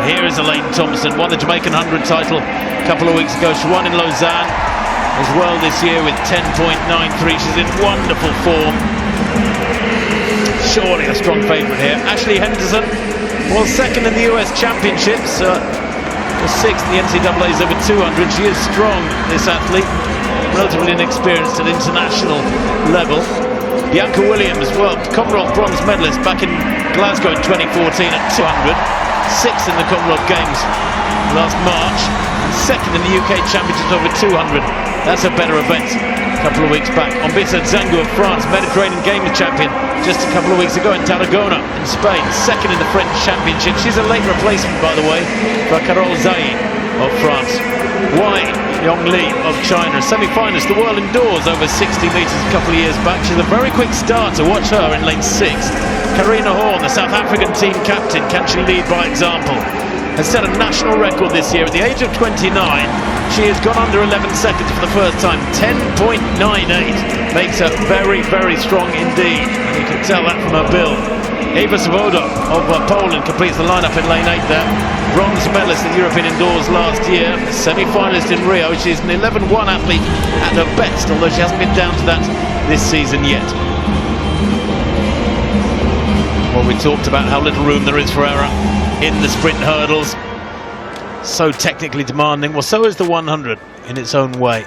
Here is Elaine Thompson, won the Jamaican 100 title a couple of weeks ago. She won in Lausanne as well this year with 10.93. She's in wonderful form. Surely a strong favourite here. Ashley Henderson was second in the US Championships, was sixth in the NCAA's over 200. She is strong, this athlete, relatively inexperienced at international level. Bianca Williams, well, Commonwealth bronze medalist back in Glasgow in 2014 at 200. Sixth in the Commonwealth Games last March. And second in the UK Championships over 200. That's a better event. A couple of weeks back. Ombisa Zango of France, Mediterranean Games champion just a couple of weeks ago in Tarragona in Spain. Second in the French Championship. She's a late replacement, by the way, for Carole Zaï of France. Wai Yongli of China, semi-finalist the world indoors over 60 metres a couple of years back. She's a very quick starter. Watch her in lane 6. Karina Horn, the South African team captain, can she lead by example? Has set a national record this year. At the age of 29, she has gone under 11 seconds for the first time. 10.98 makes her very, very strong indeed. And you can tell that from her build. Eva Swoboda of Poland completes the lineup in lane 8 there. Bronze medalist in European indoors last year. Semi-finalist in Rio. She's an 11-1 athlete at her best, although she hasn't been down to that this season yet. Well, we talked about how little room there is for error in the sprint hurdles. So technically demanding. Well, so is the 100 in its own way.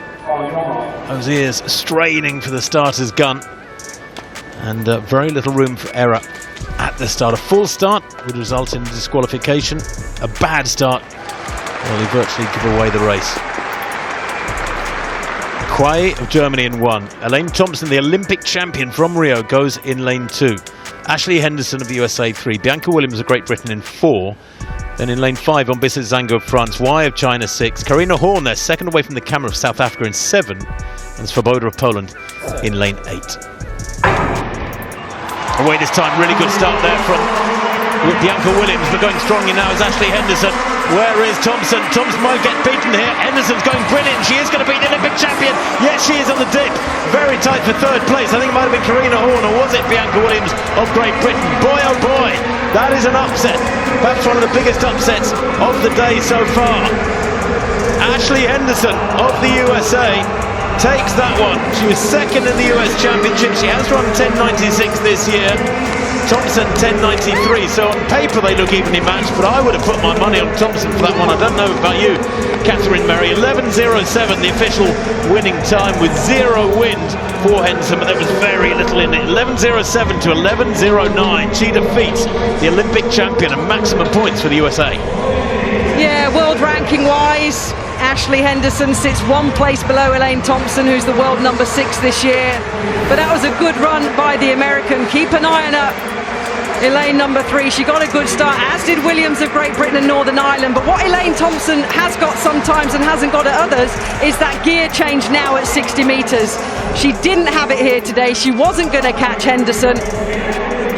Those ears straining for the starter's gun. And very little room for error at the start. A full start would result in disqualification. A bad start, well, he virtually give away the race. Quay of Germany in 1. Elaine Thompson, the Olympic champion from Rio, goes in lane 2. Ashley Henderson of the USA 3. Bianca Williams of Great Britain in 4. Then in lane 5, Ombisa Zango of France. Wai of China 6. Karina Horn there, second away from the camera, of South Africa in 7. And Swoboda of Poland in lane 8. Away this time, really good start there from Bianca Williams, but going strongly now is Ashley Henderson. Where is Thompson? Thompson might get beaten here. Henderson's going brilliant. She is going to beat the Olympic champion. Yes, she is on the dip. Very tight for third place. I think it might have been Karina Horn, or was it Bianca Williams of Great Britain? Boy, oh boy, that is an upset. Perhaps one of the biggest upsets of the day so far. Ashley Henderson of the USA takes that one. She was second in the US Championship. She has run 10.96 this year. Thompson 10.93. So on paper they look evenly matched, but I would have put my money on Thompson for that one. I don't know about you, Catherine Merry. 11.07 the official winning time, with 0 wind for Henderson, but there was very little in it. 11.07 to 11.09. She defeats the Olympic champion, and maximum points for the USA. Yeah, world ranking wise, Ashley Henderson sits 1 place below Elaine Thompson, who's the world number 6 this year. But that was a good run by the American. Keep an eye on her. Elaine number 3, she got a good start, as did Williams of Great Britain and Northern Ireland. But what Elaine Thompson has got sometimes and hasn't got at others is that gear change now at 60 metres. She didn't have it here today. She wasn't going to catch Henderson.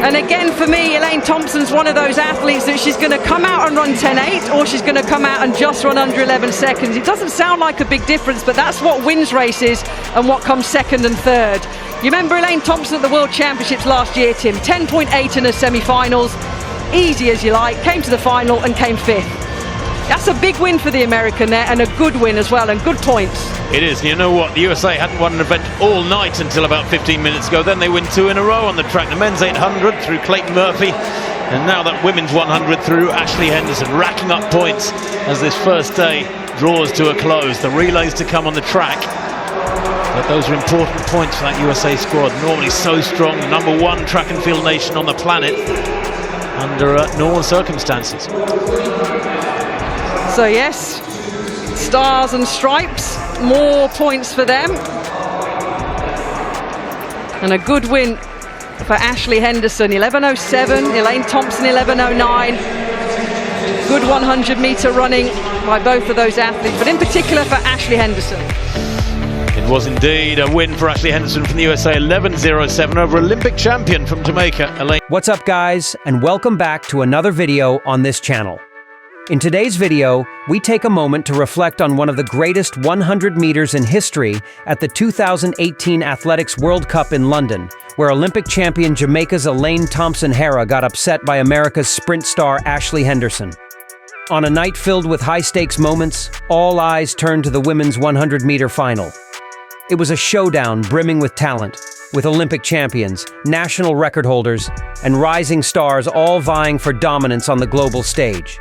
And again, for me, Elaine Thompson's one of those athletes that she's going to come out and run 10.8, or she's going to come out and just run under 11 seconds. It doesn't sound like a big difference, but that's what wins races and what comes second and third. You remember Elaine Thompson at the World Championships last year, Tim? 10.8 in her semi-finals. Easy as you like. Came to the final and came 5th. That's a big win for the American there, and a good win as well, and good points. It is. You know what? The USA hadn't won an event all night until about 15 minutes ago. Then they win 2 in a row on the track. The men's 800 through Clayton Murphy, and now that women's 100 through Ashley Henderson, racking up points as this first day draws to a close. The relays to come on the track. But those are important points for that USA squad. Normally so strong, the number 1 track and field nation on the planet under normal circumstances. So yes, stars and stripes, more points for them. And a good win for Ashley Henderson, 11.07, Elaine Thompson 11.09. Good 100-meter running by both of those athletes, but in particular for Ashley Henderson. It was indeed a win for Ashley Henderson from the USA, 11.07 over Olympic champion from Jamaica, Elaine. What's up, guys, and welcome back to another video on this channel. In today's video, we take a moment to reflect on one of the greatest 100 meters in history at the 2018 Athletics World Cup in London, where Olympic champion Jamaica's Elaine Thompson Herah got upset by America's sprint star Ashley Henderson. On a night filled with high-stakes moments, all eyes turned to the women's 100-meter final. It was a showdown brimming with talent, with Olympic champions, national record holders, and rising stars all vying for dominance on the global stage.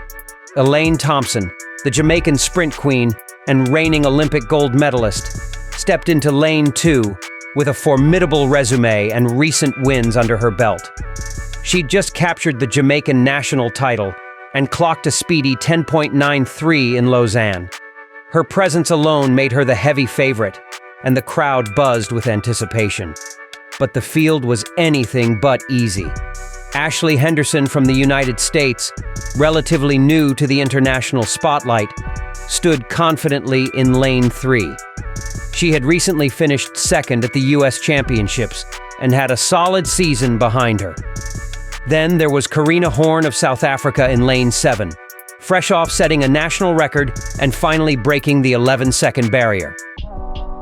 Elaine Thompson, the Jamaican sprint queen and reigning Olympic gold medalist, stepped into lane 2 with a formidable resume and recent wins under her belt. She'd just captured the Jamaican national title and clocked a speedy 10.93 in Lausanne. Her presence alone made her the heavy favorite, and the crowd buzzed with anticipation. But the field was anything but easy. Ashley Henderson from the United States, relatively new to the international spotlight, stood confidently in lane 3. She had recently finished second at the US Championships and had a solid season behind her. Then there was Karina Horn of South Africa in lane 7, fresh off setting a national record and finally breaking the 11-second barrier.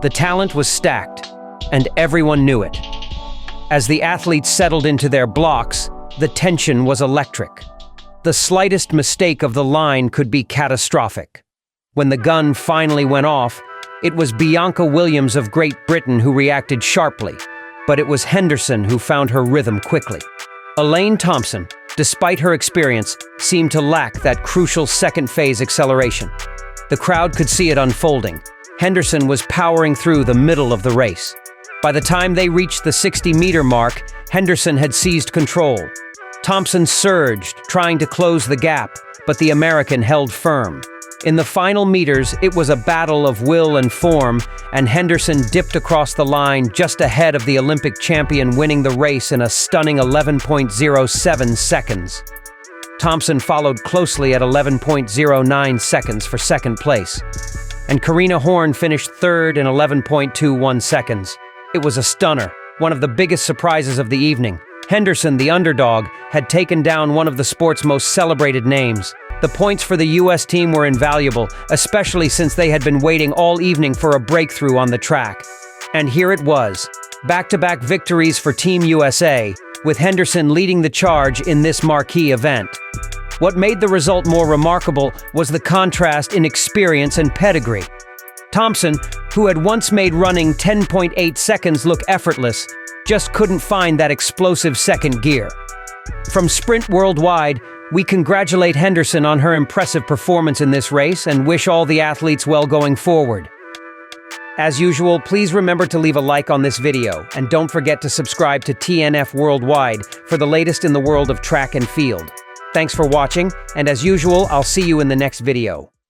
The talent was stacked, and everyone knew it. As the athletes settled into their blocks, the tension was electric. The slightest mistake of the line could be catastrophic. When the gun finally went off, it was Bianca Williams of Great Britain who reacted sharply, but it was Henderson who found her rhythm quickly. Elaine Thompson, despite her experience, seemed to lack that crucial second-phase acceleration. The crowd could see it unfolding. Henderson was powering through the middle of the race. By the time they reached the 60-meter mark, Henderson had seized control. Thompson surged, trying to close the gap, but the American held firm. In the final meters, it was a battle of will and form, and Henderson dipped across the line just ahead of the Olympic champion, winning the race in a stunning 11.07 seconds. Thompson followed closely at 11.09 seconds for second place, and Karina Horn finished third in 11.21 seconds. It was a stunner, one of the biggest surprises of the evening. Henderson, the underdog, had taken down one of the sport's most celebrated names. The points for the U.S. team were invaluable, especially since they had been waiting all evening for a breakthrough on the track. And here it was, back-to-back victories for Team USA, with Henderson leading the charge in this marquee event. What made the result more remarkable was the contrast in experience and pedigree. Thompson, who had once made running 10.8 seconds look effortless, just couldn't find that explosive second gear. From Sprint Worldwide, we congratulate Henderson on her impressive performance in this race and wish all the athletes well going forward. As usual, please remember to leave a like on this video, and don't forget to subscribe to TNF Worldwide for the latest in the world of track and field. Thanks for watching, and as usual, I'll see you in the next video.